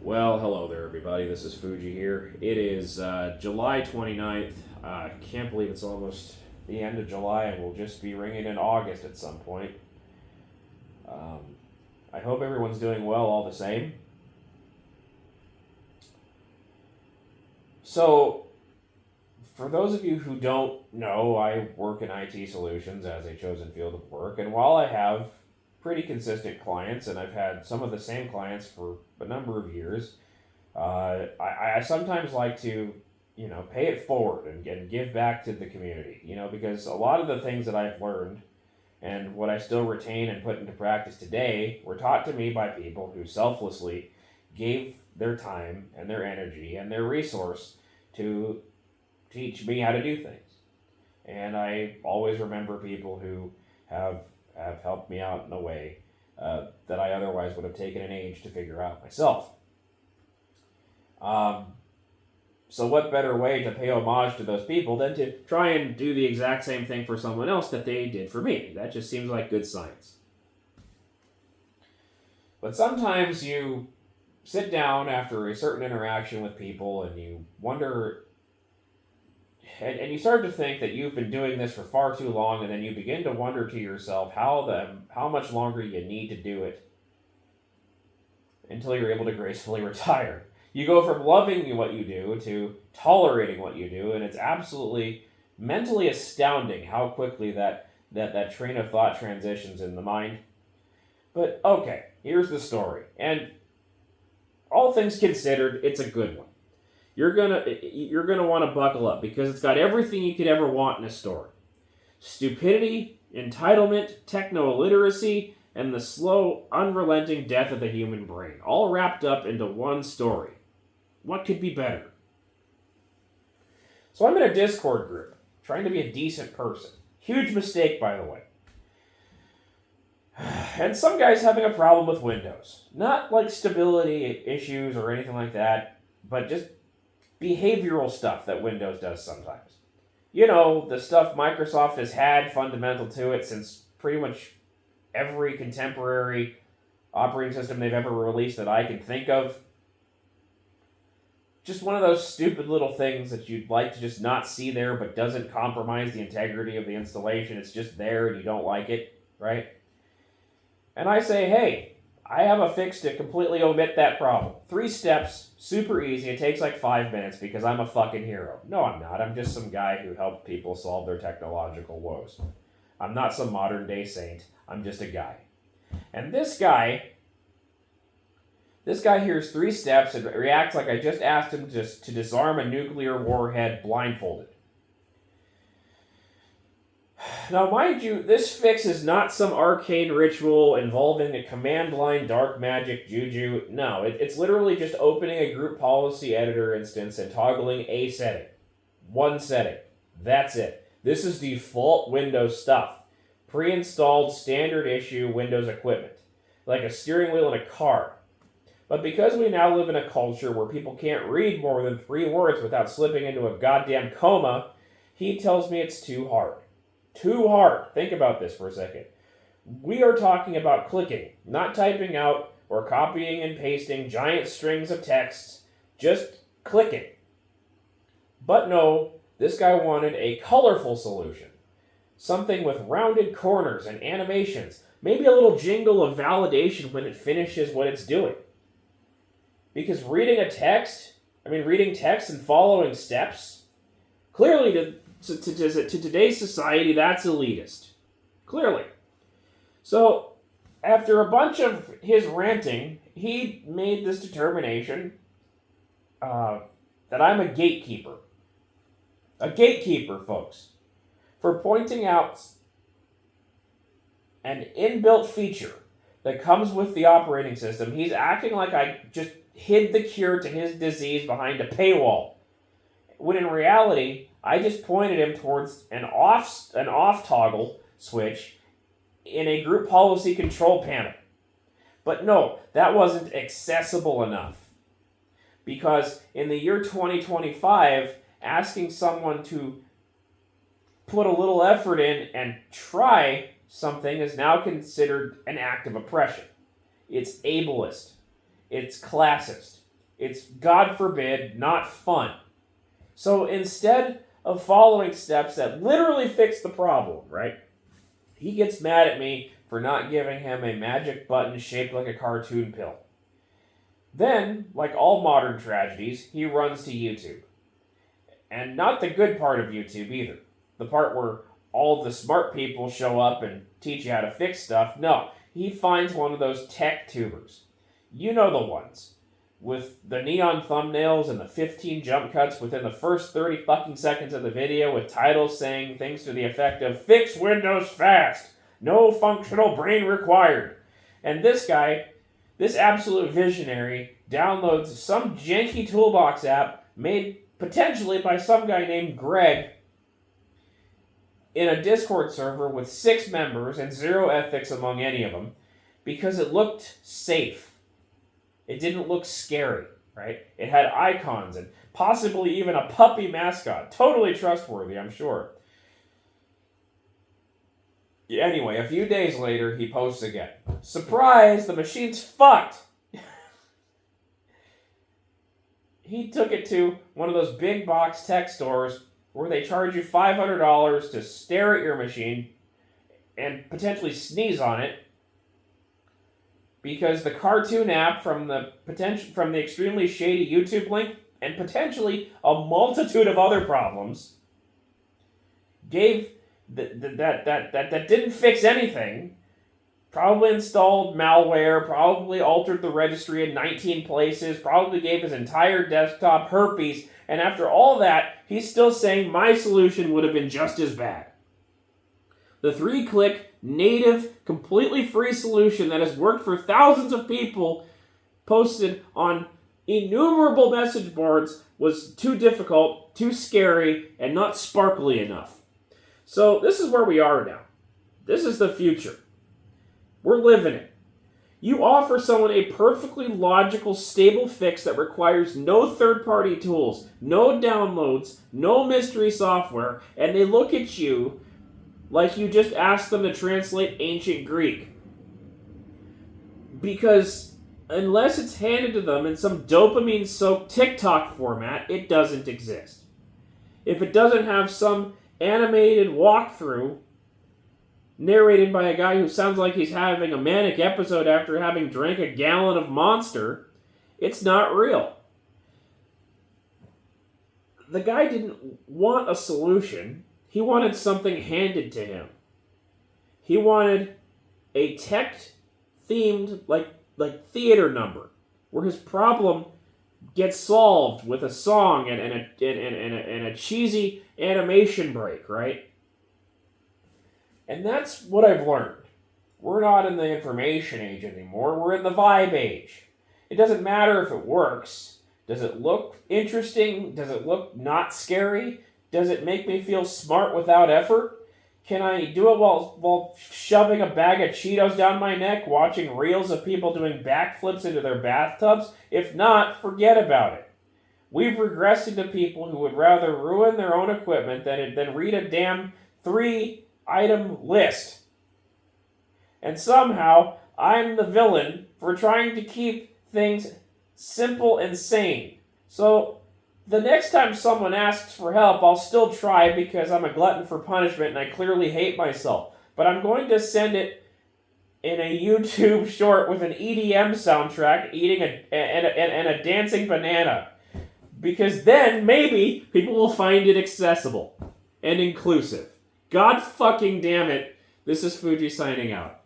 Well, hello there, everybody. This is Fuji here. It is July 29th. Can't believe it's almost the end of July and we'll just be ringing in August at some point. I hope everyone's doing well all the same. So, for those of you who don't know, I work in IT solutions as a chosen field of work, and while I have pretty consistent clients, and I've had some of the same clients for a number of years, I sometimes like to, pay it forward and give back to the community, because a lot of the things that I've learned and what I still retain and put into practice today were taught to me by people who selflessly gave their time and their energy and their resource to teach me how to do things. And I always remember people who have helped me out in a way that I otherwise would have taken an age to figure out myself. So what better way to pay homage to those people than to try and do the exact same thing for someone else that they did for me? That just seems like good science. But sometimes you sit down after a certain interaction with people and you wonder, and you start to think that you've been doing this for far too long, and then you begin to wonder to yourself how much longer you need to do it until you're able to gracefully retire. You go from loving what you do to tolerating what you do, and it's absolutely mentally astounding how quickly that train of thought transitions in the mind. But okay, here's the story, and all things considered, it's a good one. You're gonna want to buckle up because it's got everything you could ever want in a story: stupidity, entitlement, techno-illiteracy, and the slow, unrelenting death of the human brain, all wrapped up into one story. What could be better? So I'm in a Discord group, trying to be a decent person. Huge mistake, by the way. And some guy's having a problem with Windows. Not like stability issues or anything like that, but just behavioral stuff that Windows does sometimes. The stuff Microsoft has had fundamental to it since pretty much every contemporary operating system they've ever released that I can think of. Just one of those stupid little things that you'd like to just not see there, but doesn't compromise the integrity of the installation. It's just there and you don't like it, right? And I say, hey, I have a fix to completely omit that problem. 3 steps, super easy. It takes like 5 minutes because I'm a fucking hero. No, I'm not. I'm just some guy who helped people solve their technological woes. I'm not some modern day saint. I'm just a guy. And this guy hears 3 steps and reacts like I just asked him to disarm a nuclear warhead blindfolded. Now, mind you, this fix is not some arcane ritual involving a command line dark magic juju. No, it's literally just opening a group policy editor instance and toggling a setting. One setting. That's it. This is default Windows stuff. Pre-installed standard issue Windows equipment. Like a steering wheel in a car. But because we now live in a culture where people can't read more than 3 words without slipping into a goddamn coma, he tells me it's too hard. Too hard. Think about this for a second. We are talking about clicking, not typing out or copying and pasting giant strings of text, just clicking. But no, this guy wanted a colorful solution. Something with rounded corners and animations, maybe a little jingle of validation when it finishes what it's doing. Because reading text and following steps, clearly to today's society, that's elitist. Clearly. So, after a bunch of his ranting, he made this determination that I'm a gatekeeper. A gatekeeper, folks. For pointing out an inbuilt feature that comes with the operating system. He's acting like I just hid the cure to his disease behind a paywall. When in reality, I just pointed him towards an off toggle switch in a group policy control panel. But no, that wasn't accessible enough. Because in the year 2025, asking someone to put a little effort in and try something is now considered an act of oppression. It's ableist. It's classist. It's, God forbid, not fun. So instead of following steps that literally fix the problem, right? He gets mad at me for not giving him a magic button shaped like a cartoon pill. Then, like all modern tragedies, he runs to YouTube. And not the good part of YouTube either. The part where all the smart people show up and teach you how to fix stuff. No, he finds one of those tech tubers. You know the ones. With the neon thumbnails and the 15 jump cuts within the first 30 fucking seconds of the video with titles saying things to the effect of, "Fix Windows fast! No functional brain required!" And this guy, this absolute visionary, downloads some janky toolbox app made potentially by some guy named Greg in a Discord server with 6 members and 0 ethics among any of them because it looked safe. It didn't look scary, right? It had icons and possibly even a puppy mascot. Totally trustworthy, I'm sure. Anyway, a few days later, he posts again. Surprise, the machine's fucked! He took it to one of those big box tech stores where they charge you $500 to stare at your machine and potentially sneeze on it, because the cartoon app from the extremely shady YouTube link and potentially a multitude of other problems gave that didn't fix anything. Probably installed malware, probably altered the registry in 19 places, probably gave his entire desktop herpes, and after all that, he's still saying my solution would have been just as bad. The 3-click, native, completely free solution that has worked for thousands of people, posted on innumerable message boards, was too difficult, too scary, and not sparkly enough. So this is where we are now. This is the future. We're living it. You offer someone a perfectly logical, stable fix that requires no third-party tools, no downloads, no mystery software, and they look at you like you just asked them to translate ancient Greek. Because unless it's handed to them in some dopamine-soaked TikTok format, it doesn't exist. If it doesn't have some animated walkthrough narrated by a guy who sounds like he's having a manic episode after having drank a gallon of Monster, it's not real. The guy didn't want a solution. He wanted something handed to him. He wanted a tech-themed, like theater number, where his problem gets solved with a song and a cheesy animation break, right? And that's what I've learned. We're not in the information age anymore. We're in the vibe age. It doesn't matter if it works. Does it look interesting? Does it look not scary? Does it make me feel smart without effort? Can I do it while shoving a bag of Cheetos down my neck, watching reels of people doing backflips into their bathtubs? If not, forget about it. We've regressed into people who would rather ruin their own equipment than read a damn 3-item list. And somehow, I'm the villain for trying to keep things simple and sane. So, the next time someone asks for help, I'll still try because I'm a glutton for punishment and I clearly hate myself. But I'm going to send it in a YouTube short with an EDM soundtrack eating a dancing banana. Because then, maybe, people will find it accessible and inclusive. God fucking damn it, this is Fuji signing out.